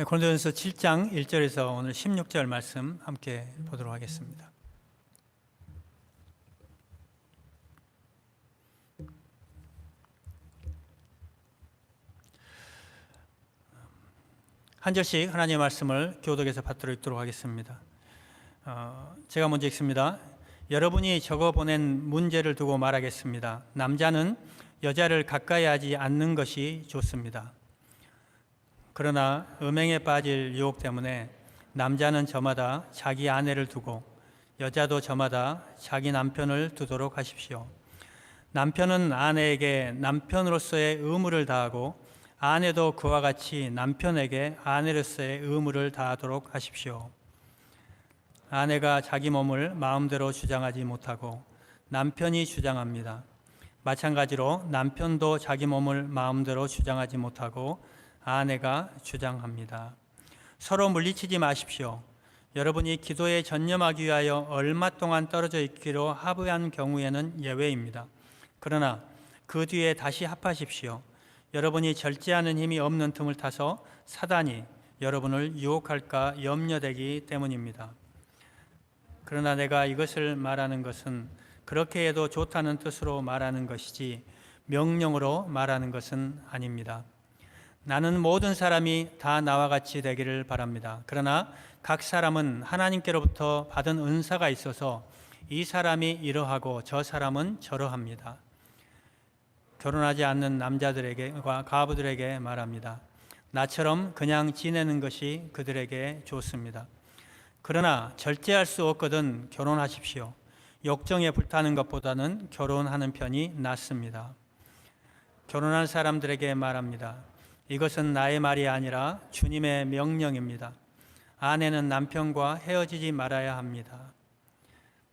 고린도전서 7장 1절에서 오늘 16절 말씀 함께 보도록 하겠습니다. 한 절씩 하나님의 말씀을 교독에서 받도록 읽도록 하겠습니다. 제가 먼저 읽습니다. 여러분이 적어보낸 문제를 두고 말하겠습니다. 남자는 여자를 가까이 하지 않는 것이 좋습니다. 그러나 음행에 빠질 유혹 때문에 남자는 저마다 자기 아내를 두고 여자도 저마다 자기 남편을 두도록 하십시오. 남편은 아내에게 남편으로서의 의무를 다하고 아내도 그와 같이 남편에게 아내로서의 의무를 다하도록 하십시오. 아내가 자기 몸을 마음대로 주장하지 못하고 남편이 주장합니다. 마찬가지로 남편도 자기 몸을 마음대로 주장하지 못하고 아내가 주장합니다. 서로 물리치지 마십시오. 여러분이 기도에 전념하기 위하여 얼마 동안 떨어져 있기로 합의한 경우에는 예외입니다. 그러나 그 뒤에 다시 합하십시오. 여러분이 절제하는 힘이 없는 틈을 타서 사단이 여러분을 유혹할까 염려되기 때문입니다. 그러나 내가 이것을 말하는 것은 그렇게 해도 좋다는 뜻으로 말하는 것이지 명령으로 말하는 것은 아닙니다. 나는 모든 사람이 다 나와 같이 되기를 바랍니다. 그러나 각 사람은 하나님께로부터 받은 은사가 있어서 이 사람이 이러하고 저 사람은 저러합니다. 결혼하지 않는 남자들에게와 가부들에게 말합니다. 나처럼 그냥 지내는 것이 그들에게 좋습니다. 그러나 절제할 수 없거든 결혼하십시오. 욕정에 불타는 것보다는 결혼하는 편이 낫습니다. 결혼한 사람들에게 말합니다. 이것은 나의 말이 아니라 주님의 명령입니다. 아내는 남편과 헤어지지 말아야 합니다.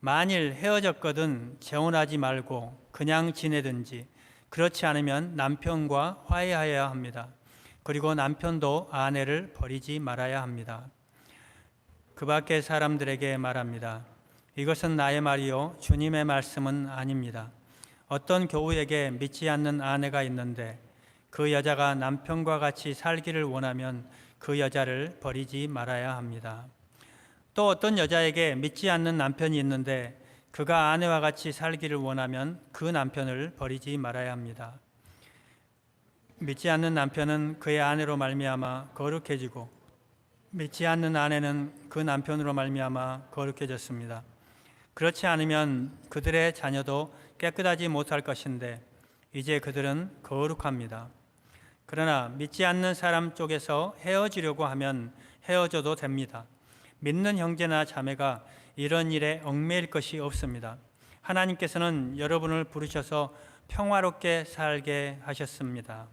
만일 헤어졌거든 재혼하지 말고 그냥 지내든지 그렇지 않으면 남편과 화해해야 합니다. 그리고 남편도 아내를 버리지 말아야 합니다. 그 밖의 사람들에게 말합니다. 이것은 나의 말이요 주님의 말씀은 아닙니다. 어떤 교우에게 믿지 않는 아내가 있는데 그 여자가 남편과 같이 살기를 원하면 그 여자를 버리지 말아야 합니다. 또 어떤 여자에게 믿지 않는 남편이 있는데 그가 아내와 같이 살기를 원하면 그 남편을 버리지 말아야 합니다. 믿지 않는 남편은 그의 아내로 말미암아 거룩해지고 믿지 않는 아내는 그 남편으로 말미암아 거룩해졌습니다. 그렇지 않으면 그들의 자녀도 깨끗하지 못할 것인데 이제 그들은 거룩합니다. 그러나 믿지 않는 사람 쪽에서 헤어지려고 하면 헤어져도 됩니다. 믿는 형제나 자매가 이런 일에 얽매일 것이 없습니다. 하나님께서는 여러분을 부르셔서 평화롭게 살게 하셨습니다.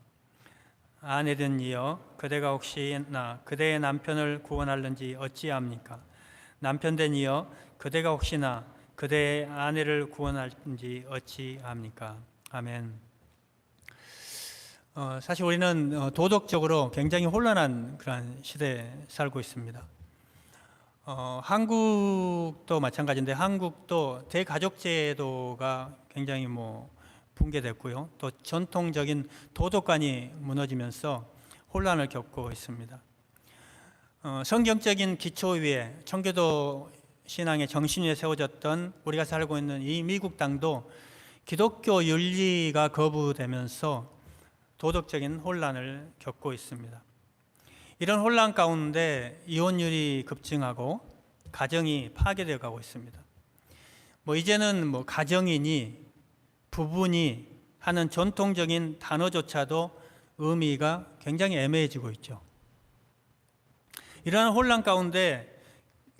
아내든이여 그대가 혹시나 그대의 남편을 구원하는지 어찌합니까? 남편든이여 그대가 혹시나 그대의 아내를 구원하는지 어찌합니까? 아멘. 사실 우리는 도덕적으로 굉장히 혼란한 그런 시대에 살고 있습니다. 한국도 마찬가지인데 한국도 대가족제도가 굉장히 붕괴됐고요. 또 전통적인 도덕관이 무너지면서 혼란을 겪고 있습니다. 성경적인 기초 위에 청교도 신앙의 정신 위에 세워졌던 우리가 살고 있는 이 미국 땅도 기독교 윤리가 거부되면서 도덕적인 혼란을 겪고 있습니다. 이런 혼란 가운데 이혼율이 급증하고 가정이 파괴되어 가고 있습니다. 이제는 가정이니 부부니 하는 전통적인 단어조차도 의미가 굉장히 애매해지고 있죠. 이러한 혼란 가운데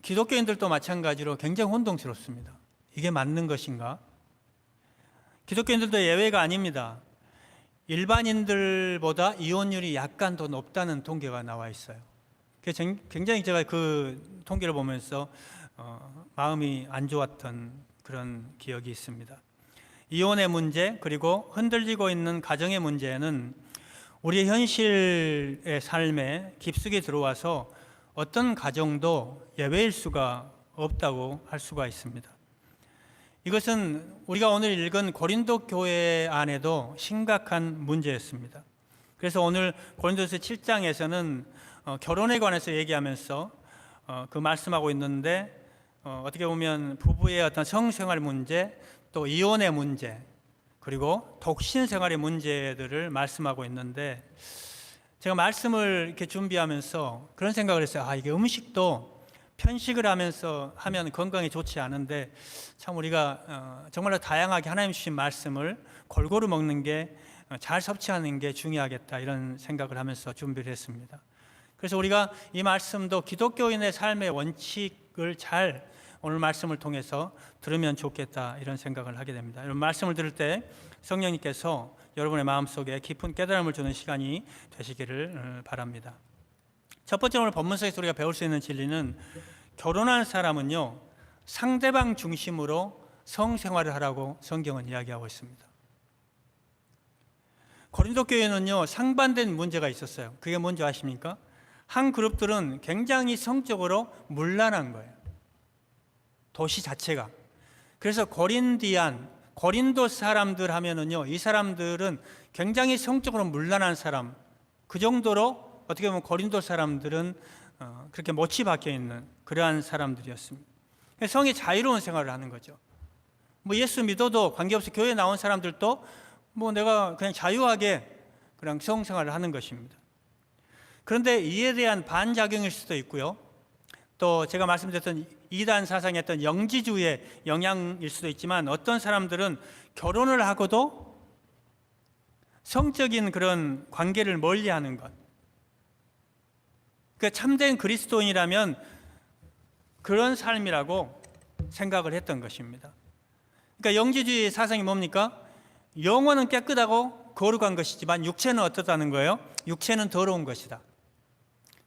기독교인들도 마찬가지로 굉장히 혼동스럽습니다. 이게 맞는 것인가? 기독교인들도 예외가 아닙니다. 일반인들보다 이혼율이 약간 더 높다는 통계가 나와 있어요. 굉장히 제가 그 통계를 보면서 마음이 안 좋았던 그런 기억이 있습니다. 이혼의 문제 그리고 흔들리고 있는 가정의 문제는 우리 현실의 삶에 깊숙이 들어와서 어떤 가정도 예외일 수가 없다고 할 수가 있습니다. 이것은 우리가 오늘 읽은 고린도 교회 안에도 심각한 문제였습니다. 그래서 오늘 고린도서 7장에서는 결혼에 관해서 얘기하면서 그 말씀하고 있는데 어떻게 보면 부부의 어떤 성생활 문제, 또 이혼의 문제, 그리고 독신 생활의 문제들을 말씀하고 있는데, 제가 말씀을 이렇게 준비하면서 그런 생각을 했어요. 이게 음식도 편식을 하면서 하면 건강에 좋지 않은데, 참 우리가 정말로 다양하게 하나님 주신 말씀을 골고루 먹는 게, 잘 섭취하는 게 중요하겠다, 이런 생각을 하면서 준비를 했습니다. 그래서 우리가 이 말씀도 기독교인의 삶의 원칙을 잘 오늘 말씀을 통해서 들으면 좋겠다, 이런 생각을 하게 됩니다. 이런 말씀을 들을 때 성령님께서 여러분의 마음속에 깊은 깨달음을 주는 시간이 되시기를 바랍니다. 첫 번째, 오늘 본문에서 우리가 배울 수 있는 진리는, 결혼한 사람은요, 상대방 중심으로 성생활을 하라고 성경은 이야기하고 있습니다. 고린도 교회는요, 상반된 문제가 있었어요. 그게 뭔지 아십니까? 한 그룹들은 굉장히 성적으로 문란한 거예요, 도시 자체가. 그래서 고린도 사람들 하면은요, 이 사람들은 굉장히 성적으로 문란한 사람, 그 정도로 어떻게 보면 고린도 사람들은 그렇게 못이 박혀 있는 그러한 사람들이었습니다. 성이 자유로운 생활을 하는 거죠. 예수 믿어도 관계없이 교회에 나온 사람들도 내가 그냥 자유하게 그냥 성생활을 하는 것입니다. 그런데 이에 대한 반작용일 수도 있고요, 또 제가 말씀드렸던 이단 사상의 어떤 영지주의의 영향일 수도 있지만, 어떤 사람들은 결혼을 하고도 성적인 그런 관계를 멀리하는 것, 그러니까 참된 그리스도인이라면 그런 삶이라고 생각을 했던 것입니다. 그러니까 영지주의 사상이 뭡니까? 영혼은 깨끗하고 거룩한 것이지만 육체는 어떻다는 거예요? 육체는 더러운 것이다.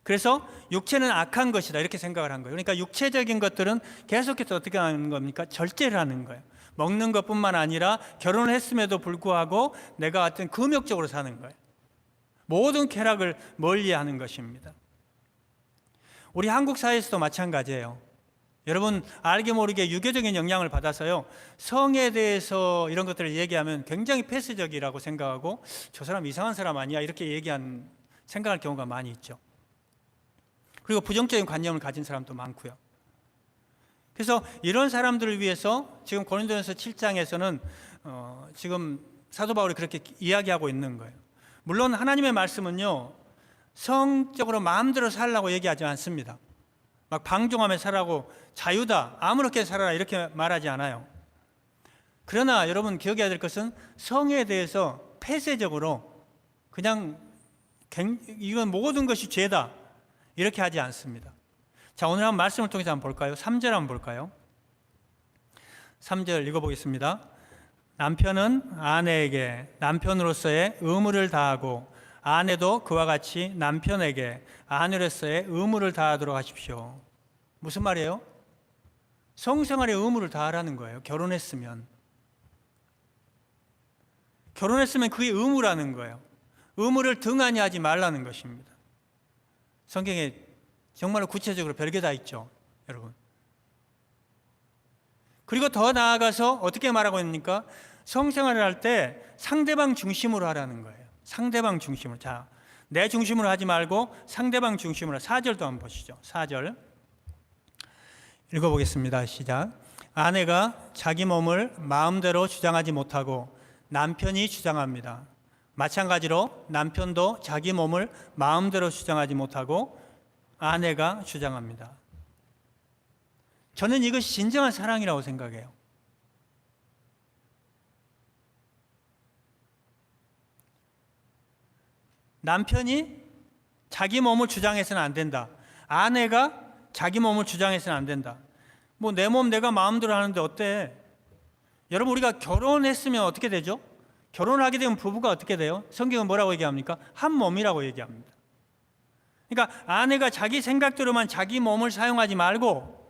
그래서 육체는 악한 것이다, 이렇게 생각을 한 거예요. 그러니까 육체적인 것들은 계속해서 어떻게 하는 겁니까? 절제를 하는 거예요. 먹는 것뿐만 아니라 결혼을 했음에도 불구하고 내가 어떤 금욕적으로 사는 거예요. 모든 쾌락을 멀리하는 것입니다. 우리 한국 사회에서도 마찬가지예요. 여러분, 알게 모르게 유교적인 영향을 받아서요, 성에 대해서 이런 것들을 얘기하면 굉장히 폐쇄적이라고 생각하고, 저 사람 이상한 사람 아니야, 이렇게 생각할 경우가 많이 있죠. 그리고 부정적인 관념을 가진 사람도 많고요. 그래서 이런 사람들을 위해서 지금 고린도전서 7장에서는 지금 사도 바울이 그렇게 이야기하고 있는 거예요. 물론 하나님의 말씀은요, 성적으로 마음대로 살라고 얘기하지 않습니다. 막 방종하며 살라고, 자유다, 아무렇게 살아라, 이렇게 말하지 않아요. 그러나 여러분 기억해야 될 것은, 성에 대해서 폐쇄적으로 그냥 이건 모든 것이 죄다, 이렇게 하지 않습니다. 자, 오늘 한번 말씀을 통해서 한번 볼까요? 3절 한번 볼까요? 3절 읽어보겠습니다. 남편은 아내에게 남편으로서의 의무를 다하고, 아내도 그와 같이 남편에게 아내로서의 의무를 다하도록 하십시오. 무슨 말이에요? 성생활의 의무를 다하라는 거예요. 결혼했으면 그게 의무라는 거예요. 의무를 등한히 하지 말라는 것입니다. 성경에 정말로 구체적으로 별게 다 있죠, 여러분. 그리고 더 나아가서 어떻게 말하고 있습니까? 성생활을 할 때 상대방 중심으로 하라는 거예요. 상대방 중심으로. 자, 내 중심으로 하지 말고 상대방 중심으로. 4절도 한번 보시죠. 4절 읽어보겠습니다. 시작. 아내가 자기 몸을 마음대로 주장하지 못하고 남편이 주장합니다. 마찬가지로 남편도 자기 몸을 마음대로 주장하지 못하고 아내가 주장합니다. 저는 이것이 진정한 사랑이라고 생각해요. 남편이 자기 몸을 주장해서는 안 된다. 아내가 자기 몸을 주장해서는 안 된다. 내 몸 내가 마음대로 하는데 어때? 여러분, 우리가 결혼했으면 어떻게 되죠? 결혼을 하게 되면 부부가 어떻게 돼요? 성경은 뭐라고 얘기합니까? 한 몸이라고 얘기합니다. 그러니까 아내가 자기 생각대로만 자기 몸을 사용하지 말고,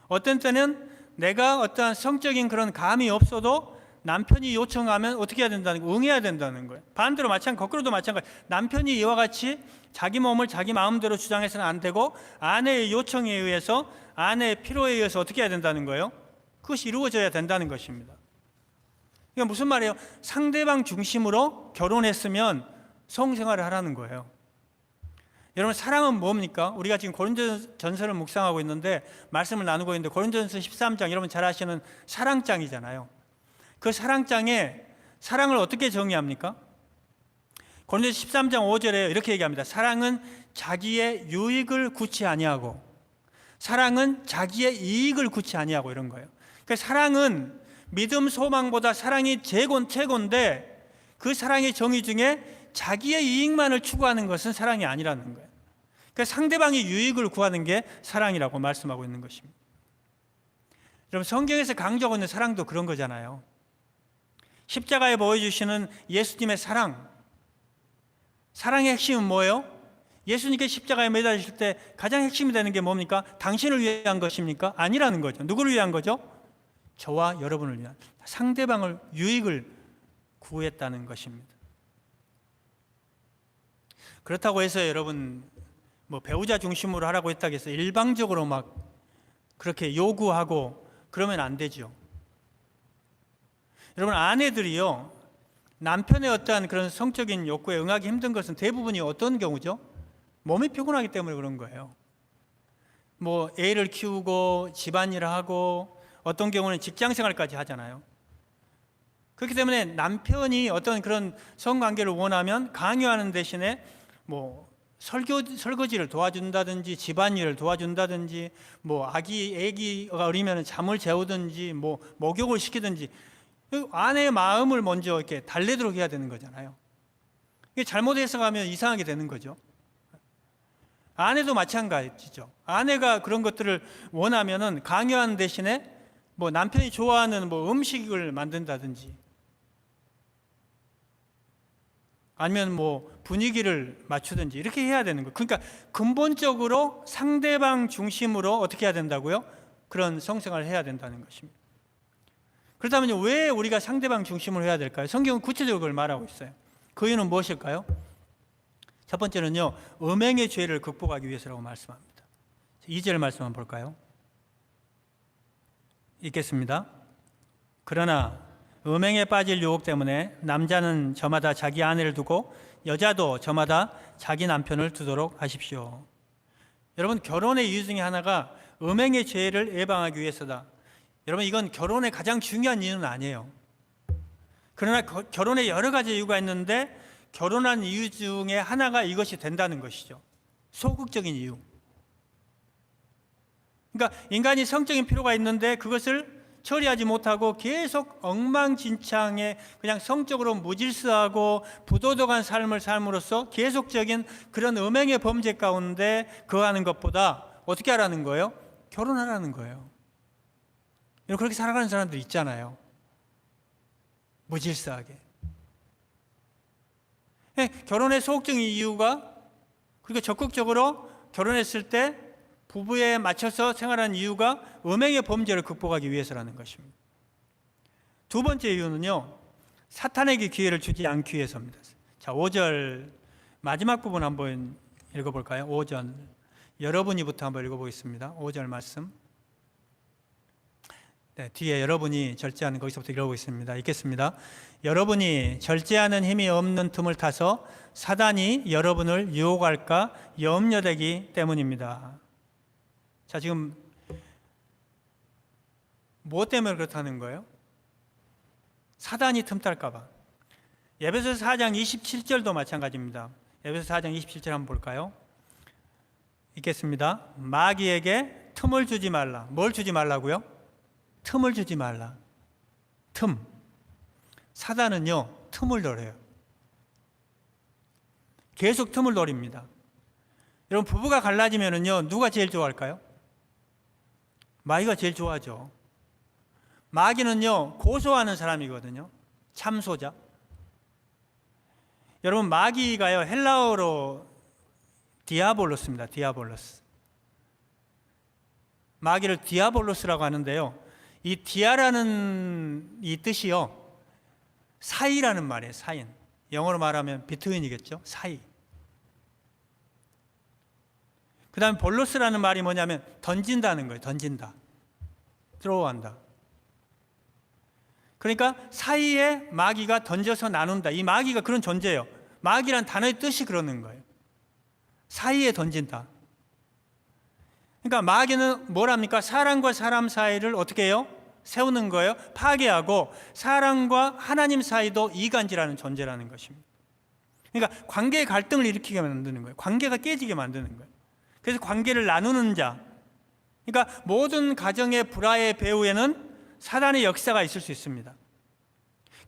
어떤 때는 내가 어떠한 성적인 그런 감이 없어도 남편이 요청하면 어떻게 해야 된다는 거예요? 응해야 된다는 거예요. 반대로 거꾸로도 마찬가지. 남편이 이와 같이 자기 몸을 자기 마음대로 주장해서는 안 되고, 아내의 요청에 의해서, 아내의 필요에 의해서 어떻게 해야 된다는 거예요? 그것이 이루어져야 된다는 것입니다. 이게 무슨 말이에요? 상대방 중심으로 결혼했으면 성생활을 하라는 거예요. 여러분, 사랑은 뭡니까? 우리가 지금 고린도전서를 묵상하고 있는데, 말씀을 나누고 있는데, 고린도전서 13장, 여러분 잘 아시는 사랑장이잖아요. 그 사랑장에 사랑을 어떻게 정의합니까? 고린도전서 13장 5절에 이렇게 얘기합니다. 사랑은 자기의 유익을 구치 아니하고, 사랑은 자기의 이익을 구치 아니하고, 이런 거예요. 그러니까 사랑은 믿음, 소망보다 사랑이 최고인데, 그 사랑의 정의 중에 자기의 이익만을 추구하는 것은 사랑이 아니라는 거예요. 그러니까 상대방의 유익을 구하는 게 사랑이라고 말씀하고 있는 것입니다. 여러분, 성경에서 강조하고 있는 사랑도 그런 거잖아요. 십자가에 보여주시는 예수님의 사랑, 사랑의 핵심은 뭐예요? 예수님께 십자가에 매달리실 때 가장 핵심이 되는 게 뭡니까? 당신을 위한 것입니까? 아니라는 거죠. 누구를 위한 거죠? 저와 여러분을 위한, 상대방을 유익을 구했다는 것입니다. 그렇다고 해서 여러분, 배우자 중심으로 하라고 했다고 해서 일방적으로 막 그렇게 요구하고 그러면 안 되죠. 여러분, 아내들이요, 남편의 어떠한 그런 성적인 욕구에 응하기 힘든 것은 대부분이 어떤 경우죠? 몸이 피곤하기 때문에 그런 거예요. 애를 키우고 집안일을 하고 어떤 경우는 직장생활까지 하잖아요. 그렇기 때문에 남편이 어떤 그런 성관계를 원하면 강요하는 대신에 설거지를 도와준다든지, 집안일을 도와준다든지, 아기가 어리면 잠을 재우든지, 목욕을 시키든지, 아내의 마음을 먼저 이렇게 달래도록 해야 되는 거잖아요. 이게 잘못 해석하면 이상하게 되는 거죠. 아내도 마찬가지죠. 아내가 그런 것들을 원하면은 강요하는 대신에 남편이 좋아하는 음식을 만든다든지, 아니면 분위기를 맞추든지 이렇게 해야 되는 거예요. 그러니까 근본적으로 상대방 중심으로 어떻게 해야 된다고요? 그런 성생활을 해야 된다는 것입니다. 그렇다면 왜 우리가 상대방 중심으로 해야 될까요? 성경은 구체적으로 그걸 말하고 있어요. 그 이유는 무엇일까요? 첫 번째는요, 음행의 죄를 극복하기 위해서라고 말씀합니다. 2절 말씀 한번 볼까요? 읽겠습니다. 그러나 음행에 빠질 유혹 때문에 남자는 저마다 자기 아내를 두고 여자도 저마다 자기 남편을 두도록 하십시오. 여러분, 결혼의 이유 중에 하나가 음행의 죄를 예방하기 위해서다. 여러분, 이건 결혼의 가장 중요한 이유는 아니에요. 그러나 결혼에 여러 가지 이유가 있는데 결혼한 이유 중에 하나가 이것이 된다는 것이죠. 소극적인 이유. 그러니까 인간이 성적인 필요가 있는데 그것을 처리하지 못하고 계속 엉망진창의 그냥 성적으로 무질서하고 부도덕한 삶을 삶으로써 계속적인 그런 음행의 범죄 가운데 거하는 것보다 어떻게 하라는 거예요? 결혼하라는 거예요. 그렇게 살아가는 사람들 있잖아요. 무질서하게. 결혼의 소극적인 이유가, 그리고 적극적으로 결혼했을 때 부부에 맞춰서 생활하는 이유가 음행의 범죄를 극복하기 위해서라는 것입니다. 두 번째 이유는요, 사탄에게 기회를 주지 않기 위해서입니다. 자, 5절 마지막 부분 한번 읽어볼까요? 5절 여러분이부터 한번 읽어보겠습니다. 5절 말씀. 네, 뒤에 여러분이 절제하는 거기서부터 읽어보겠습니다. 읽겠습니다. 여러분이 절제하는 힘이 없는 틈을 타서 사단이 여러분을 유혹할까 염려되기 때문입니다. 자, 지금 무엇 때문에 그렇다는 거예요? 사단이 틈탈까 봐. 에베소서 4장 27절도 마찬가지입니다. 에베소서 4장 27절 한번 볼까요? 읽겠습니다. 마귀에게 틈을 주지 말라. 뭘 주지 말라고요? 틈을 주지 말라. 틈. 사단은요, 틈을 노려요. 계속 틈을 노립니다. 여러분, 부부가 갈라지면은요, 누가 제일 좋아할까요? 마귀가 제일 좋아하죠. 마귀는요, 고소하는 사람이거든요. 참소자. 여러분, 마귀가요, 헬라어로 디아볼로스입니다. 디아볼로스. 마귀를 디아볼로스라고 하는데요, 이 디아라는 이 뜻이요, 사이라는 말이에요. 사인. 영어로 말하면 비트윈이겠죠. 사이. 그 다음에 볼로스라는 말이 뭐냐면 던진다는 거예요. 던진다. 드로우한다. 그러니까 사이에 마귀가 던져서 나눈다. 이 마귀가 그런 존재예요. 마귀란 단어의 뜻이 그러는 거예요. 사이에 던진다. 그러니까 마귀는 뭘 합니까? 사람과 사람 사이를 어떻게 해요? 세우는 거예요. 파괴하고 사람과 하나님 사이도 이간질하는 존재라는 것입니다. 그러니까 관계의 갈등을 일으키게 만드는 거예요. 관계가 깨지게 만드는 거예요. 그래서 관계를 나누는 자. 그러니까 모든 가정의 불화의 배후에는 사단의 역사가 있을 수 있습니다.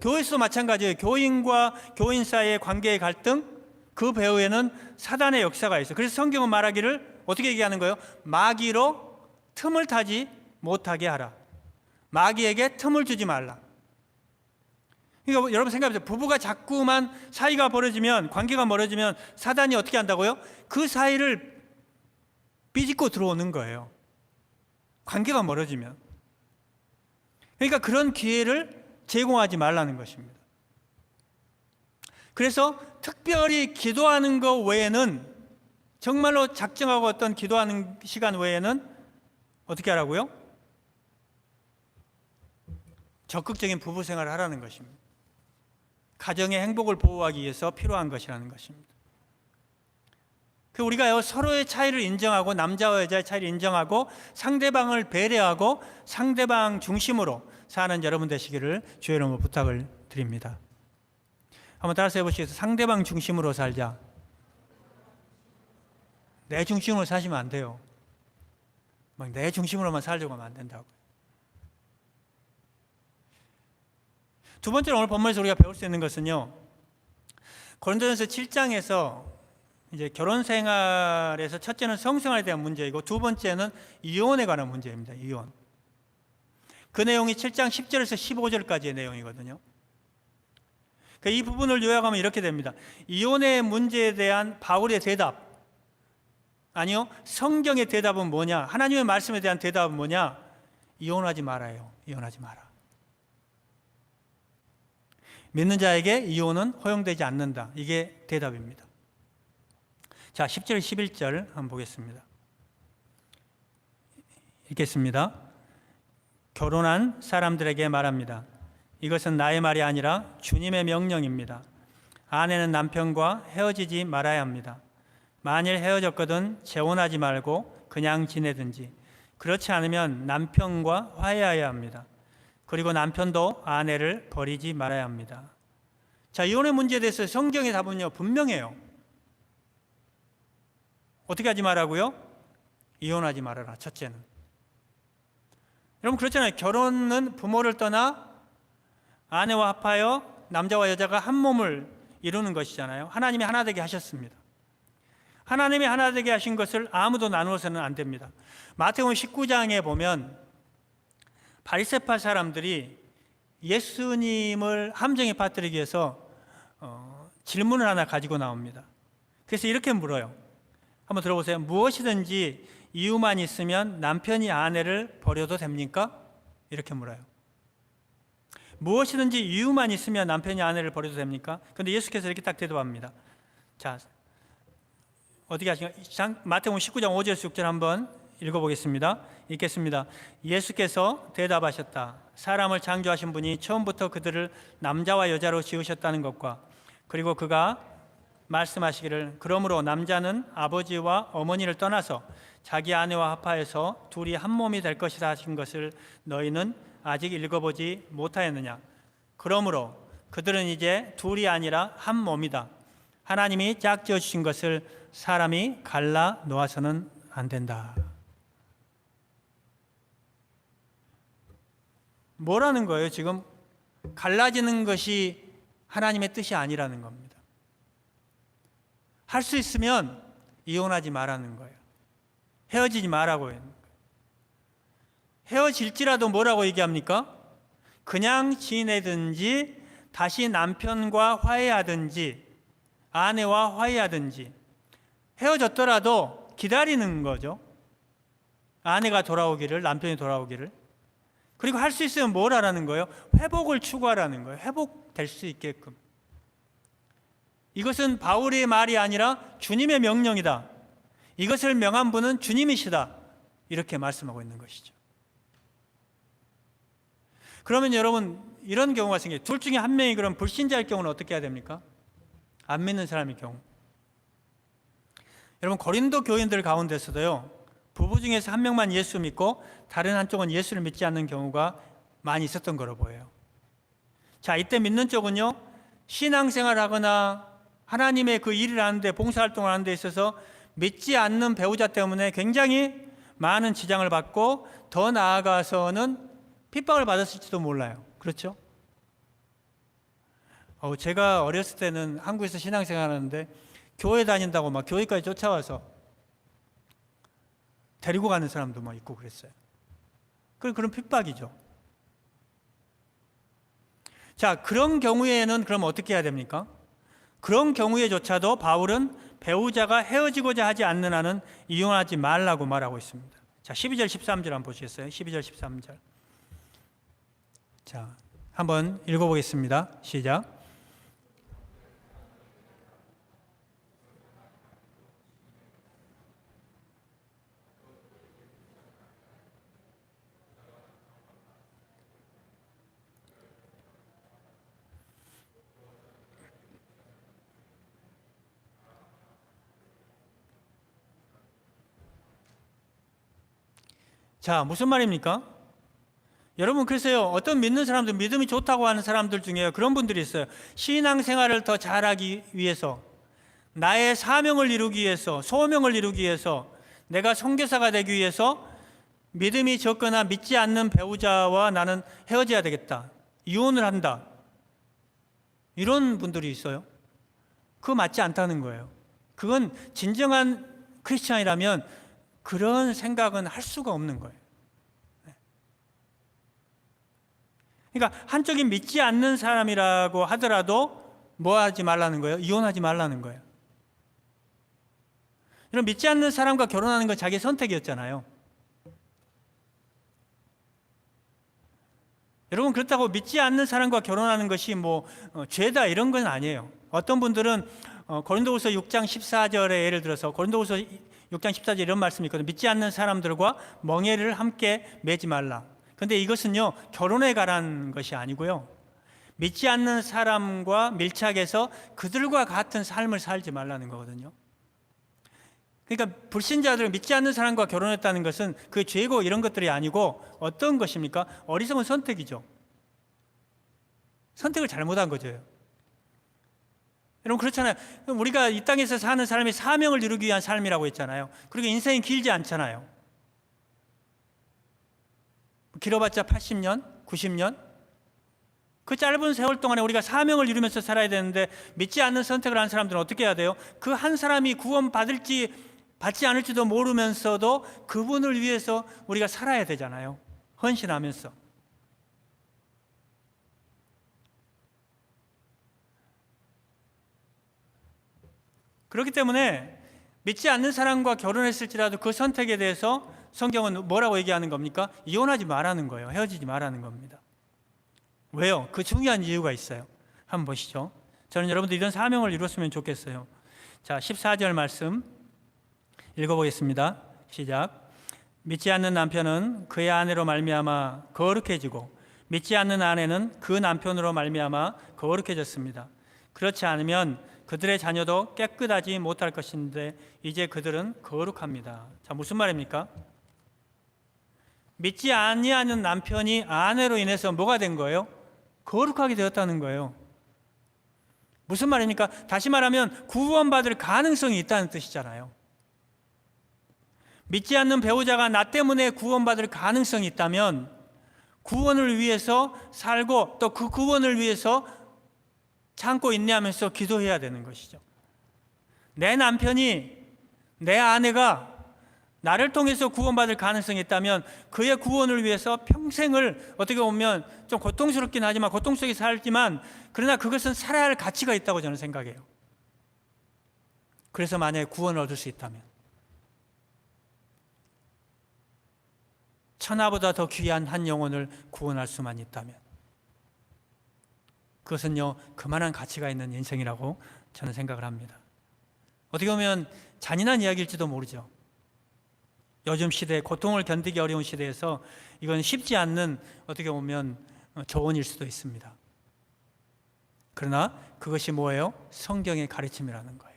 교회에서도 마찬가지예요. 교인과 교인 사이의 관계의 갈등, 그 배후에는 사단의 역사가 있어요. 그래서 성경은 말하기를 어떻게 얘기하는 거예요? 마귀로 틈을 타지 못하게 하라. 마귀에게 틈을 주지 말라. 그러니까 여러분 생각해보세요. 부부가 자꾸만 사이가 벌어지면, 관계가 멀어지면 사단이 어떻게 한다고요? 그 사이를 삐집고 들어오는 거예요. 관계가 멀어지면. 그러니까 그런 기회를 제공하지 말라는 것입니다. 그래서 특별히 기도하는 것 외에는, 정말로 작정하고 어떤 기도하는 시간 외에는 어떻게 하라고요? 적극적인 부부 생활을 하라는 것입니다. 가정의 행복을 보호하기 위해서 필요한 것이라는 것입니다. 우리가요, 서로의 차이를 인정하고, 남자와 여자의 차이를 인정하고 상대방을 배려하고 상대방 중심으로 사는 여러분 되시기를 주의 이름으로 부탁을 드립니다. 한번 따라서 해보시겠어요? 상대방 중심으로 살자. 내 중심으로 사시면 안 돼요. 막 내 중심으로만 살려고 하면 안 된다고. 두 번째로 오늘 본문에서 우리가 배울 수 있는 것은요, 고린도전서 7장에서 이제 결혼 생활에서 첫째는 성생활에 대한 문제이고 두 번째는 이혼에 관한 문제입니다. 이혼. 그 내용이 7장 10절에서 15절까지의 내용이거든요. 이 부분을 요약하면 이렇게 됩니다. 이혼의 문제에 대한 바울의 대답, 아니요, 성경의 대답은 뭐냐? 하나님의 말씀에 대한 대답은 뭐냐? 이혼하지 말아요. 이혼하지 마라. 믿는 자에게 이혼은 허용되지 않는다. 이게 대답입니다. 자, 10절, 11절 한번 보겠습니다. 읽겠습니다. 결혼한 사람들에게 말합니다. 이것은 나의 말이 아니라 주님의 명령입니다. 아내는 남편과 헤어지지 말아야 합니다. 만일 헤어졌거든 재혼하지 말고 그냥 지내든지, 그렇지 않으면 남편과 화해해야 합니다. 그리고 남편도 아내를 버리지 말아야 합니다. 자, 이혼의 문제에 대해서 성경의 답은요, 분명해요. 어떻게 하지 말라고요? 이혼하지 말아라. 첫째는. 여러분 그렇잖아요. 결혼은 부모를 떠나 아내와 합하여 남자와 여자가 한 몸을 이루는 것이잖아요. 하나님이 하나 되게 하셨습니다. 하나님이 하나 되게 하신 것을 아무도 나누어서는 안 됩니다. 마태복음 19장에 보면 바리새파 사람들이 예수님을 함정에 빠뜨리기 위해서 질문을 하나 가지고 나옵니다. 그래서 이렇게 물어요. 한번 들어보세요. 무엇이든지 이유만 있으면 남편이 아내를 버려도 됩니까? 이렇게 물어요. 무엇이든지 이유만 있으면 남편이 아내를 버려도 됩니까? 그런데 예수께서 이렇게 딱 대답합니다. 자, 어떻게 하시는가? 마태복음 19장 5절에서 6절 한번 읽어보겠습니다. 읽겠습니다. 예수께서 대답하셨다. 사람을 창조하신 분이 처음부터 그들을 남자와 여자로 지으셨다는 것과, 그리고 그가 말씀하시기를 그러므로 남자는 아버지와 어머니를 떠나서 자기 아내와 합하여서 둘이 한 몸이 될 것이다 하신 것을 너희는 아직 읽어보지 못하였느냐? 그러므로 그들은 이제 둘이 아니라 한 몸이다. 하나님이 짝지어 주신 것을 사람이 갈라 놓아서는 안 된다. 뭐라는 거예요? 지금 갈라지는 것이 하나님의 뜻이 아니라는 겁니다. 할 수 있으면 이혼하지 말라는 거예요. 헤어지지 말라고 해요. 헤어질지라도 뭐라고 얘기합니까? 그냥 지내든지 다시 남편과 화해하든지 아내와 화해하든지, 헤어졌더라도 기다리는 거죠. 아내가 돌아오기를, 남편이 돌아오기를. 그리고 할 수 있으면 뭘 하라는 거예요? 회복을 추구하라는 거예요. 회복될 수 있게끔. 이것은 바울의 말이 아니라 주님의 명령이다. 이것을 명한 분은 주님이시다. 이렇게 말씀하고 있는 것이죠. 그러면 여러분, 이런 경우가 생겨요. 둘 중에 한 명이 그럼 불신자일 경우는 어떻게 해야 됩니까? 안 믿는 사람의 경우. 여러분, 고린도 교인들 가운데서도요, 부부 중에서 한 명만 예수 믿고 다른 한쪽은 예수를 믿지 않는 경우가 많이 있었던 거로 보여요. 자, 이때 믿는 쪽은요, 신앙생활 하거나 하나님의 그 일을 하는데, 봉사활동을 하는 데 있어서 믿지 않는 배우자 때문에 굉장히 많은 지장을 받고 더 나아가서는 핍박을 받았을지도 몰라요. 그렇죠? 제가 어렸을 때는 한국에서 신앙생활 하는데 교회 다닌다고 막 교회까지 쫓아와서 데리고 가는 사람도 막 있고 그랬어요. 그런 핍박이죠. 자, 그런 경우에는 그럼 어떻게 해야 됩니까? 그런 경우에조차도 바울은 배우자가 헤어지고자 하지 않는 한은 이혼하지 말라고 말하고 있습니다. 자, 12절 13절 한번 보시겠어요? 12절 13절. 자, 한번 읽어보겠습니다. 시작. 자, 무슨 말입니까? 여러분, 글쎄요, 어떤 믿는 사람들, 믿음이 좋다고 하는 사람들 중에 그런 분들이 있어요. 신앙생활을 더 잘하기 위해서, 나의 사명을 이루기 위해서, 소명을 이루기 위해서, 내가 선교사가 되기 위해서 믿음이 적거나 믿지 않는 배우자와 나는 헤어져야 되겠다, 이혼을 한다, 이런 분들이 있어요. 그거 맞지 않다는 거예요. 그건 진정한 크리스찬이라면 그런 생각은 할 수가 없는 거예요. 그러니까 한쪽이 믿지 않는 사람이라고 하더라도 뭐 하지 말라는 거예요? 이혼하지 말라는 거예요. 이런 믿지 않는 사람과 결혼하는 건 자기 선택이었잖아요. 여러분, 그렇다고 믿지 않는 사람과 결혼하는 것이 죄다 이런 건 아니에요. 어떤 분들은 고린도후서 6장 14절에 예를 들어서 고린도후서 6장 14절 이런 말씀이 있거든요. 믿지 않는 사람들과 멍에를 함께 매지 말라. 그런데 이것은요, 결혼에 관한 것이 아니고요, 믿지 않는 사람과 밀착해서 그들과 같은 삶을 살지 말라는 거거든요. 그러니까 불신자들은 믿지 않는 사람과 결혼했다는 것은 그 죄고 이런 것들이 아니고 어떤 것입니까? 어리석은 선택이죠. 선택을 잘못한 거죠. 여러분, 그렇잖아요. 우리가 이 땅에서 사는 삶이 사명을 이루기 위한 삶이라고 했잖아요. 그리고 인생이 길지 않잖아요. 길어봤자 80년, 90년. 그 짧은 세월 동안에 우리가 사명을 이루면서 살아야 되는데 믿지 않는 선택을 한 사람들은 어떻게 해야 돼요? 그 한 사람이 구원 받을지 받지 않을지도 모르면서도 그분을 위해서 우리가 살아야 되잖아요. 헌신하면서. 그렇기 때문에 믿지 않는 사람과 결혼했을지라도 그 선택에 대해서 성경은 뭐라고 얘기하는 겁니까? 이혼하지 말라는 거예요. 헤어지지 말라는 겁니다. 왜요? 그 중요한 이유가 있어요. 한번 보시죠. 저는 여러분들 이런 사명을 이뤘으면 좋겠어요. 자, 14절 말씀 읽어보겠습니다. 시작. 믿지 않는 남편은 그의 아내로 말미암아 거룩해지고 믿지 않는 아내는 그 남편으로 말미암아 거룩해졌습니다. 그렇지 않으면 그들의 자녀도 깨끗하지 못할 것인데 이제 그들은 거룩합니다. 자, 무슨 말입니까? 믿지 아니하는 남편이 아내로 인해서 뭐가 된 거예요? 거룩하게 되었다는 거예요. 무슨 말입니까? 다시 말하면 구원받을 가능성이 있다는 뜻이잖아요. 믿지 않는 배우자가 나 때문에 구원받을 가능성이 있다면 구원을 위해서 살고 또 그 구원을 위해서 참고 인내하면서 기도해야 되는 것이죠. 내 남편이, 내 아내가 나를 통해서 구원받을 가능성이 있다면 그의 구원을 위해서 평생을 어떻게 보면 좀 고통스럽긴 하지만 고통 속에 살지만 그러나 그것은 살아야 할 가치가 있다고 저는 생각해요. 그래서 만약에 구원을 얻을 수 있다면 천하보다 더 귀한 한 영혼을 구원할 수만 있다면 그것은요, 그만한 가치가 있는 인생이라고 저는 생각을 합니다. 어떻게 보면 잔인한 이야기일지도 모르죠. 요즘 시대에 고통을 견디기 어려운 시대에서 이건 쉽지 않는 어떻게 보면 조언일 수도 있습니다. 그러나 그것이 뭐예요? 성경의 가르침이라는 거예요.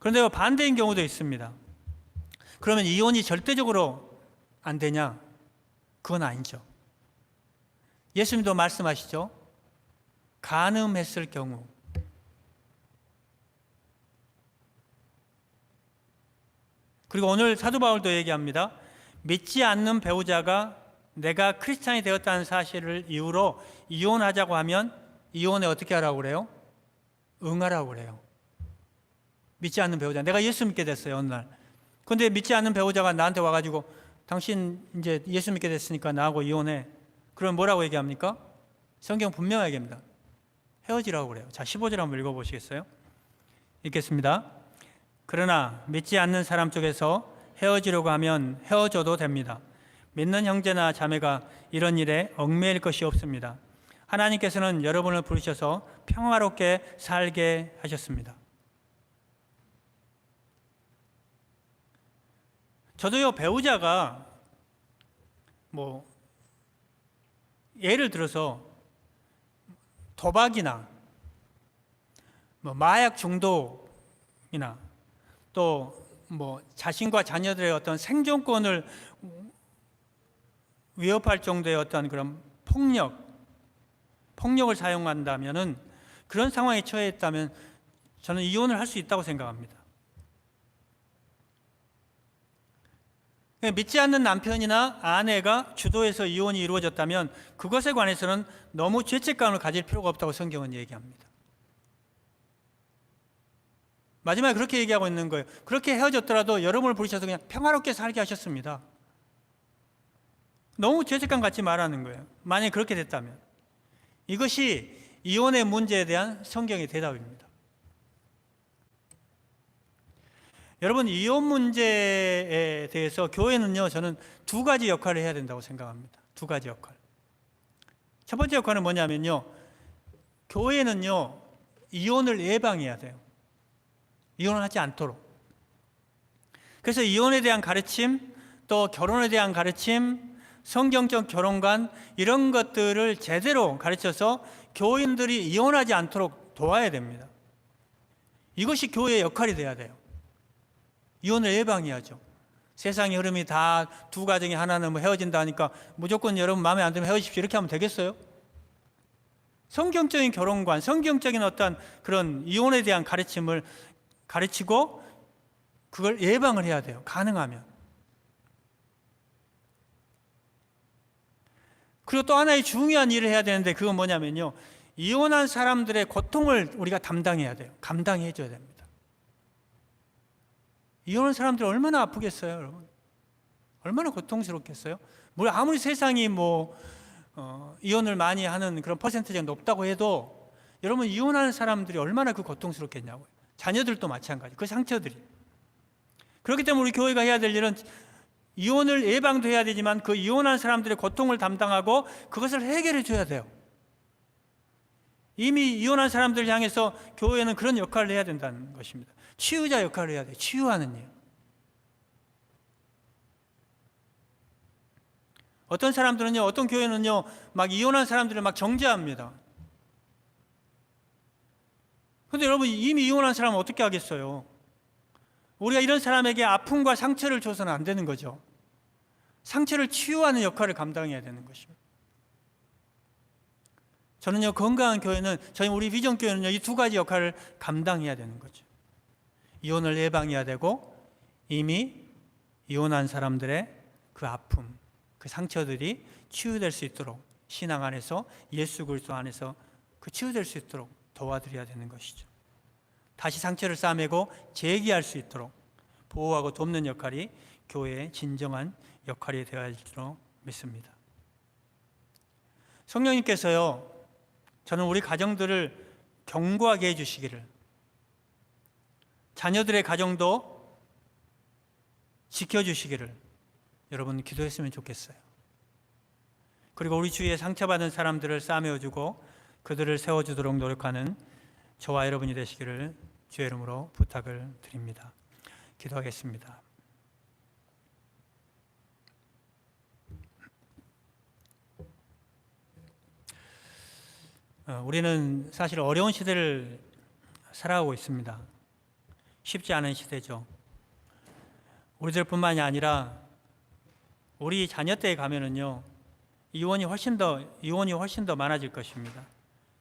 그런데 반대인 경우도 있습니다. 그러면 이혼이 절대적으로 안 되냐? 그건 아니죠. 예수님도 말씀하시죠. 가늠했을 경우. 그리고 오늘 사도 바울도 얘기합니다. 믿지 않는 배우자가 내가 크리스찬이 되었다는 사실을 이유로 이혼하자고 하면 이혼에 어떻게 하라고 그래요? 응하라고 그래요. 믿지 않는 배우자. 내가 예수 믿게 됐어요, 어느 날. 근데 믿지 않는 배우자가 나한테 와가지고 당신 이제 예수 믿게 됐으니까 나하고 이혼해. 그럼 뭐라고 얘기합니까? 성경 분명하게 합니다. 헤어지라고 그래요. 자, 15절 한번 읽어보시겠어요? 읽겠습니다. 그러나 믿지 않는 사람 쪽에서 헤어지려고 하면 헤어져도 됩니다. 믿는 형제나 자매가 이런 일에 얽매일 것이 없습니다. 하나님께서는 여러분을 부르셔서 평화롭게 살게 하셨습니다. 저도요, 배우자가 예를 들어서 도박이나 마약 중독이나 또 자신과 자녀들의 어떤 생존권을 위협할 정도의 어떤 그런 폭력을 사용한다면은, 그런 상황에 처해있다면 저는 이혼을 할 수 있다고 생각합니다. 믿지 않는 남편이나 아내가 주도해서 이혼이 이루어졌다면 그것에 관해서는 너무 죄책감을 가질 필요가 없다고 성경은 얘기합니다. 마지막에 그렇게 얘기하고 있는 거예요. 그렇게 헤어졌더라도 여러분을 부르셔서 그냥 평화롭게 살게 하셨습니다. 너무 죄책감 갖지 말라는 거예요. 만약에 그렇게 됐다면. 이것이 이혼의 문제에 대한 성경의 대답입니다. 여러분, 이혼 문제에 대해서 교회는요, 저는 두 가지 역할을 해야 된다고 생각합니다. 두 가지 역할. 첫 번째 역할은 뭐냐면요, 교회는요, 이혼을 예방해야 돼요. 이혼을 하지 않도록. 그래서 이혼에 대한 가르침, 또 결혼에 대한 가르침, 성경적 결혼관, 이런 것들을 제대로 가르쳐서 교인들이 이혼하지 않도록 도와야 됩니다. 이것이 교회의 역할이 돼야 돼요. 이혼을 예방해야죠. 세상의 흐름이 다 두 가정이 하나는 헤어진다 하니까 무조건 여러분 마음에 안 들면 헤어지십시오, 이렇게 하면 되겠어요? 성경적인 결혼관, 성경적인 어떤 그런 이혼에 대한 가르침을 가르치고 그걸 예방을 해야 돼요. 가능하면. 그리고 또 하나의 중요한 일을 해야 되는데, 그건 뭐냐면요, 이혼한 사람들의 고통을 우리가 담당해야 돼요. 감당해 줘야 됩니다. 이혼한 사람들 얼마나 아프겠어요, 여러분? 얼마나 고통스럽겠어요? 물론 아무리 세상이 이혼을 많이 하는 그런 퍼센트가 높다고 해도 여러분, 이혼하는 사람들이 얼마나 그 고통스럽겠냐고요. 자녀들도 마찬가지. 그 상처들이. 그렇기 때문에 우리 교회가 해야 될 일은 이혼을 예방도 해야 되지만 그 이혼한 사람들의 고통을 담당하고 그것을 해결해 줘야 돼요. 이미 이혼한 사람들을 향해서 교회는 그런 역할을 해야 된다는 것입니다. 치유자 역할을 해야 돼요. 치유하는 일. 어떤 사람들은요, 어떤 교회는요, 막 이혼한 사람들을 막 정죄합니다. 그런데 여러분, 이미 이혼한 사람은 어떻게 하겠어요? 우리가 이런 사람에게 아픔과 상처를 줘서는 안 되는 거죠. 상처를 치유하는 역할을 감당해야 되는 것입니다. 저는요, 건강한 교회는, 우리 비전 교회는요, 이 두 가지 역할을 감당해야 되는 거죠. 이혼을 예방해야 되고, 이미 이혼한 사람들의 그 아픔, 그 상처들이 치유될 수 있도록 신앙 안에서, 예수 그리스도 안에서 그 치유될 수 있도록 도와드려야 되는 것이죠. 다시 상처를 싸매고 재기할 수 있도록 보호하고 돕는 역할이 교회의 진정한 역할이 되어야 할 줄로 믿습니다. 성령님께서요, 저는 우리 가정들을 견고하게 해주시기를, 자녀들의 가정도 지켜주시기를 여러분 기도했으면 좋겠어요. 그리고 우리 주위에 상처받은 사람들을 싸매어주고 그들을 세워주도록 노력하는 저와 여러분이 되시기를 주의 이름으로 부탁을 드립니다. 기도하겠습니다. 우리는 사실 어려운 시대를 살아가고 있습니다. 쉽지 않은 시대죠. 우리들뿐만이 아니라 우리 자녀 때에 가면은요, 이혼이 훨씬 더 많아질 것입니다.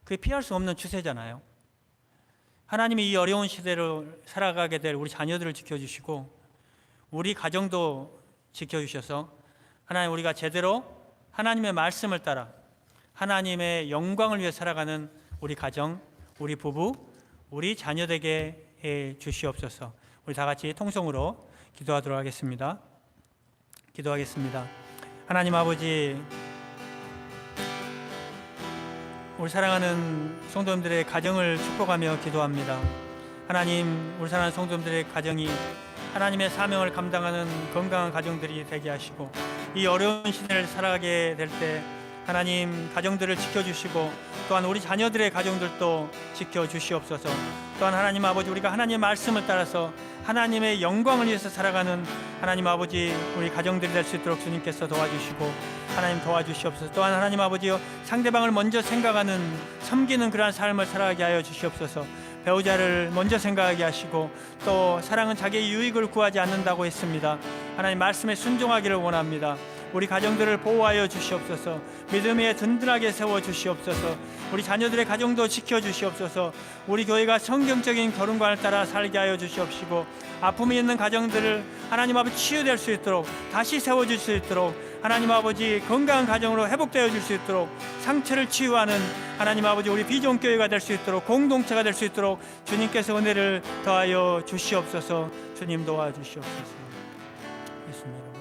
그게 피할 수 없는 추세잖아요. 하나님이 이 어려운 시대를 살아가게 될 우리 자녀들을 지켜주시고 우리 가정도 지켜주셔서 하나님, 우리가 제대로 하나님의 말씀을 따라 하나님의 영광을 위해 살아가는 우리 가정, 우리 부부, 우리 자녀 되게 해 주시옵소서. 우리 다 같이 통성으로 기도하도록 하겠습니다. 기도하겠습니다. 하나님 아버지, 우리 사랑하는 성도님들의 가정을 축복하며 기도합니다. 하나님, 우리 사랑하는 성도님들의 가정이 하나님의 사명을 감당하는 건강한 가정들이 되게 하시고 이 어려운 시대를 살아가게 될 때 하나님, 가정들을 지켜주시고 또한 우리 자녀들의 가정들도 지켜주시옵소서. 또한 하나님 아버지, 우리가 하나님의 말씀을 따라서 하나님의 영광을 위해서 살아가는 하나님 아버지, 우리 가정들이 될 수 있도록 주님께서 도와주시고 하나님 도와주시옵소서. 또한 하나님 아버지여, 상대방을 먼저 생각하는, 섬기는 그러한 삶을 살아가게 하여 주시옵소서. 배우자를 먼저 생각하게 하시고 또 사랑은 자기의 유익을 구하지 않는다고 했습니다. 하나님 말씀에 순종하기를 원합니다. 우리 가정들을 보호하여 주시옵소서. 믿음에 든든하게 세워 주시옵소서. 우리 자녀들의 가정도 지켜 주시옵소서. 우리 교회가 성경적인 결혼관을 따라 살게 하여 주시옵시고 아픔이 있는 가정들을 하나님 아버지 치유될 수 있도록 다시 세워줄 수 있도록 하나님 아버지 건강한 가정으로 회복되어 줄 수 있도록 상처를 치유하는 하나님 아버지 우리 비전교회가 될 수 있도록 공동체가 될 수 있도록 주님께서 은혜를 더하여 주시옵소서. 주님 도와주시옵소서. 예수님.